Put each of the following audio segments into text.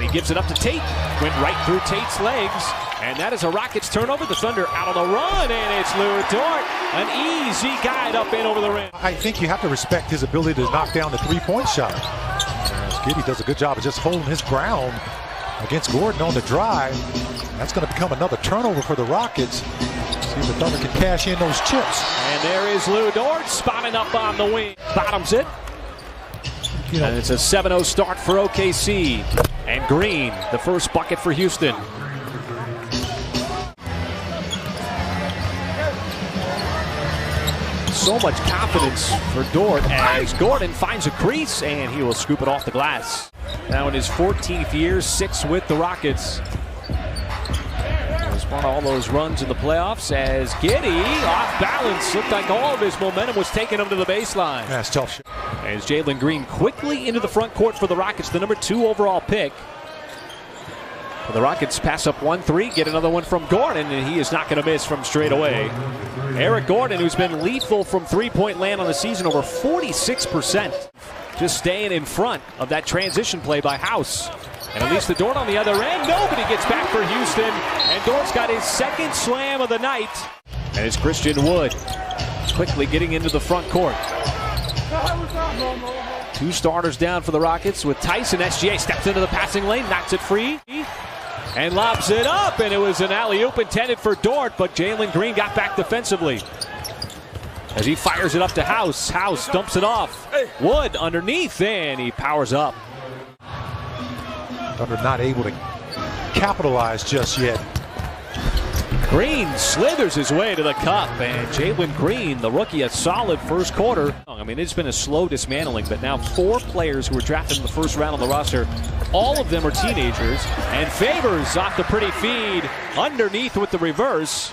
He gives it up to Tate. Went right through Tate's legs. And that is a Rockets turnover. The Thunder out on the run, and it's Lu Dort. An easy guide up and over the rim. I think you have to respect his ability to knock down the three-point shot. Giddey does a good job of just holding his ground against Gordon on the drive. That's going to become another turnover for the Rockets. See if the Thunder can cash in those chips. And there is Lu Dort spotting up on the wing. Bottoms it. And it's a 7-0 start for OKC. And Green, the first bucket for Houston. So much confidence for Dort as Gordon finds a crease and he will scoop it off the glass. Now in his 14th year, 6 with the Rockets. He's won all those runs in the playoffs as Giddey, off balance, looked like all of his momentum was taking him to the baseline. That's tough. As Jalen Green quickly into the front court for the Rockets, the number 2 overall pick. The Rockets pass up 1-3, get another one from Gordon, and he is not going to miss from straight away. Eric Gordon, who's been lethal from three-point land on the season, over 46%. Just staying in front of that transition play by House. And at least the Dort on the other end. Nobody gets back for Houston. And Dort's got his second slam of the night. And it's Christian Wood quickly getting into the front court. 2 starters down for the Rockets with Tyson. SGA steps into the passing lane, knocks it free. And lobs it up, and it was an alley-oop intended for Dort, but Jalen Green got back defensively. As he fires it up to House. House dumps it off. Wood underneath, and he powers up. Thunder not able to capitalize just yet. Green slithers his way to the cup, and Jalen Green, the rookie, a solid first quarter. I mean, it's been a slow dismantling, but now 4 players who were drafted in the first round on the roster, all of them are teenagers, and Favors off the pretty feed, underneath with the reverse.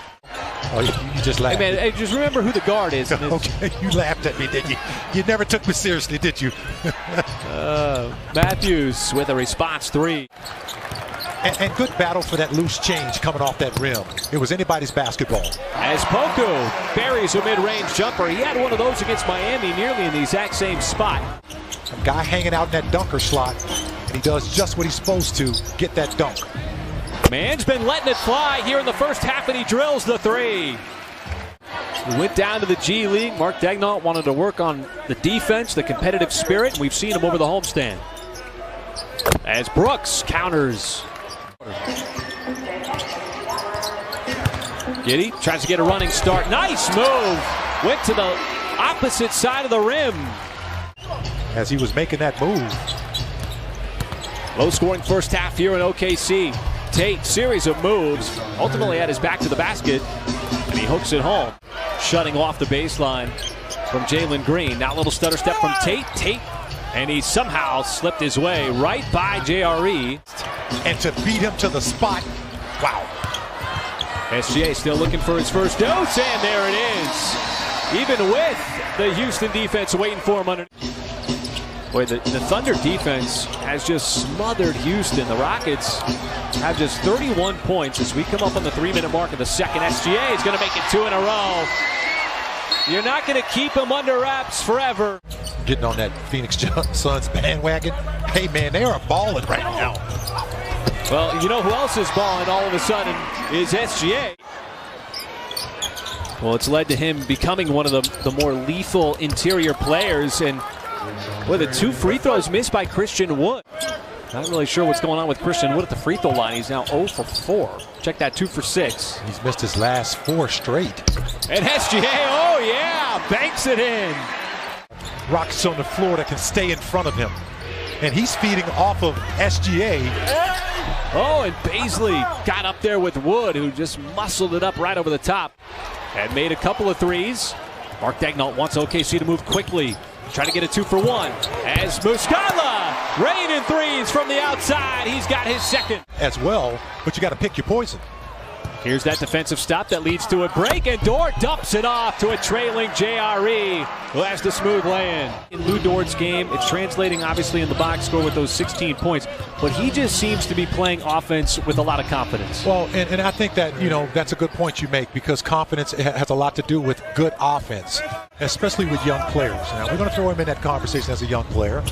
Oh, you just laughed. Hey, man, just remember who the guard is. Okay, you laughed at me, didn't you? You never took me seriously, did you? Matthews with a response 3. And good battle for that loose change coming off that rim. It was anybody's basketball. As Poku buries a mid-range jumper. He had one of those against Miami nearly in the exact same spot. A guy hanging out in that dunker slot, and he does just what he's supposed to, get that dunk. Man's been letting it fly here in the first half, and he drills the 3. He went down to the G League. Mark Daigneault wanted to work on the defense, the competitive spirit, and we've seen him over the homestand. As Brooks counters. Giddey tries to get a running start. Nice move. Went to the opposite side of the rim. As he was making that move. Low scoring first half here in OKC. Tate, series of moves. Ultimately had his back to the basket. And he hooks it home. Shutting off the baseline from Jalen Green. Now a little stutter step from Tate. And he somehow slipped his way right by JRE. And to beat him to the spot, wow. SGA still looking for his first dose, and there it is. Even with the Houston defense waiting for him underneath. Boy, the Thunder defense has just smothered Houston. The Rockets have just 31 points as we come up on the 3-minute mark of the second. SGA is going to make it 2 in a row. You're not going to keep him under wraps forever. Getting on that Phoenix Suns bandwagon. Hey, man, they are balling right now. Well, you know who else is balling all of a sudden is SGA. Well, it's led to him becoming one of the more lethal interior players. And with the 2 free throws missed by Christian Wood. Not really sure what's going on with Christian Wood at the free throw line. He's now 0 for 4. Check that, 2 for 6. He's missed his last 4 straight. And SGA, oh yeah, banks it in. Rockets on the floor that can stay in front of him. And he's feeding off of SGA. Oh, and Bazley got up there with Wood, who just muscled it up right over the top. And made a couple of threes. Mark Daigneault wants OKC to move quickly. Try to get a 2 for 1. As Muscala raining threes from the outside. He's got his second. As well, but you got to pick your poison. Here's that defensive stop that leads to a break, and Dort dumps it off to a trailing JRE, who has the smooth lay-in. In Lou Dort's game, it's translating obviously in the box score with those 16 points, but he just seems to be playing offense with a lot of confidence. Well, and I think that, that's a good point you make, because confidence has a lot to do with good offense, especially with young players. Now, we're going to throw him in that conversation as a young player.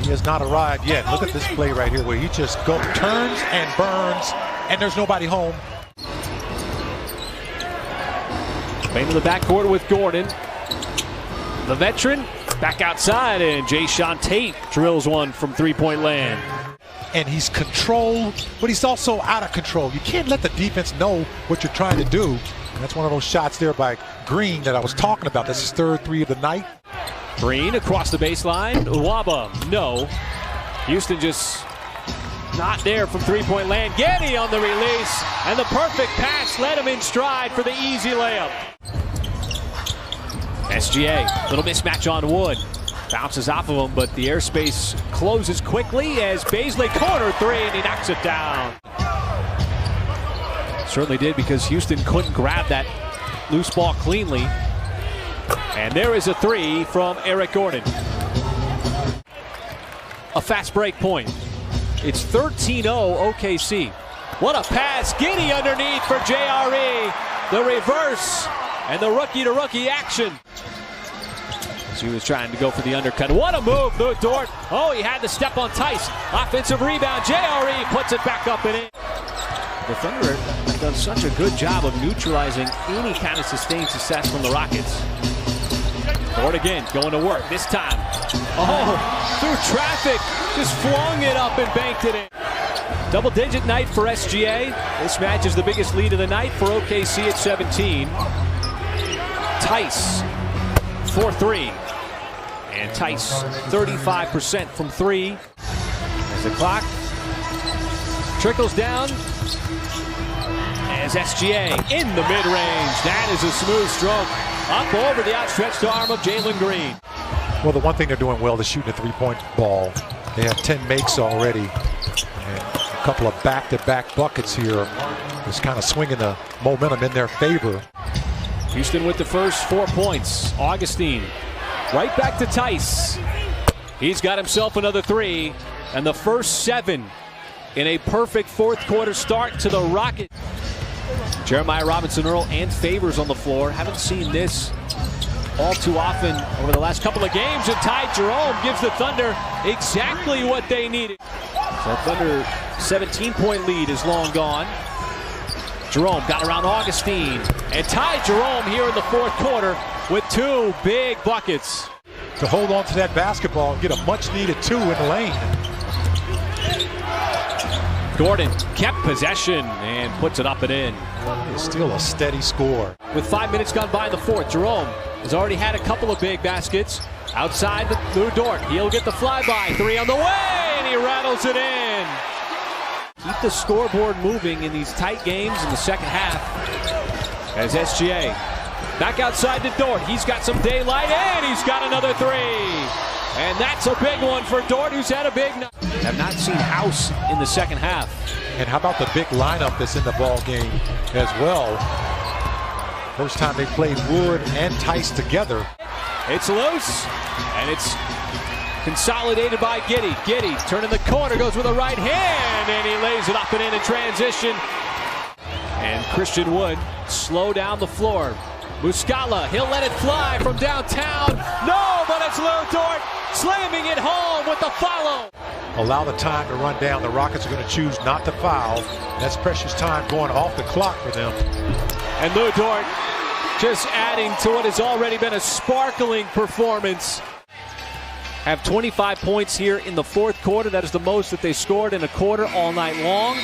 He has not arrived yet. Look at this play right here where he just turns and burns, and there's nobody home. Bain to the backcourt with Gordon. The veteran back outside, and Jae'Sean Tate drills one from three-point land. And he's controlled, but he's also out of control. You can't let the defense know what you're trying to do. And that's one of those shots there by Green that I was talking about. That's his third three of the night. Green across the baseline. Waba, no. Houston just not there from three-point land. Getty on the release, and the perfect pass led him in stride for the easy layup. SGA, little mismatch on Wood. Bounces off of him, but the airspace closes quickly as Bazley corner three, and he knocks it down. Certainly did, because Houston couldn't grab that loose ball cleanly. And there is a three from Eric Gordon. A fast break point. It's 13-0 OKC. What a pass. Giddey underneath for JRE. The reverse and the rookie-to-rookie action. He was trying to go for the undercut. What a move, Lou Dort. Oh, he had to step on Tice. Offensive rebound. JRE puts it back up and in. The Thunder have done such a good job of neutralizing any kind of sustained success from the Rockets. Dort again, going to work. This time, through traffic, just flung it up and banked it in. Double-digit night for SGA. This match is the biggest lead of the night for OKC at 17. Tice, 4-3. And Tice, 35% from three. As the clock trickles down, as SGA in the mid-range. That is a smooth stroke. Up over the outstretched arm of Jalen Green. Well, the one thing they're doing well is shooting a three-point ball. They have 10 makes already. And a couple of back-to-back buckets here. Just kind of swinging the momentum in their favor. Houston with the first 4 points. Augustine right back to Tice. He's got himself another three. And the first 7 in a perfect fourth quarter start to the Rockets. Jeremiah Robinson-Earl and Favors on the floor. Haven't seen this all too often over the last couple of games. And Ty Jerome gives the Thunder exactly what they needed. So Thunder 17-point lead is long gone. Jerome got around Augustine. And Ty Jerome here in the fourth quarter with 2 big buckets. To hold on to that basketball and get a much-needed 2 in the lane. Gordon kept possession and puts it up and in. It's still a steady score. With 5 minutes gone by in the fourth, Jerome has already had a couple of big baskets. Outside Lou Dort, he'll get the flyby. 3 on the way, and he rattles it in. Keep the scoreboard moving in these tight games in the second half. As SGA back outside to Dort. He's got some daylight, and he's got another 3. And that's a big one for Dort, who's had a big night. Have not seen House in the second half. And how about the big lineup that's in the ball game as well? First time they played Wood and Tice together. It's loose, and it's consolidated by Giddey. Giddey turning the corner, goes with a right hand, and he lays it up and in transition. And Christian Wood slow down the floor. Muscala, he'll let it fly from downtown. No, but it's Lou Dort slamming it home with the follow. Allow the time to run down. The Rockets are going to choose not to foul. That's precious time going off the clock for them. And Lou Dort just adding to what has already been a sparkling performance. Have 25 points here in the fourth quarter. That is the most that they scored in a quarter all night long.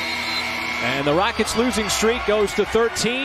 And the Rockets' losing streak goes to 13.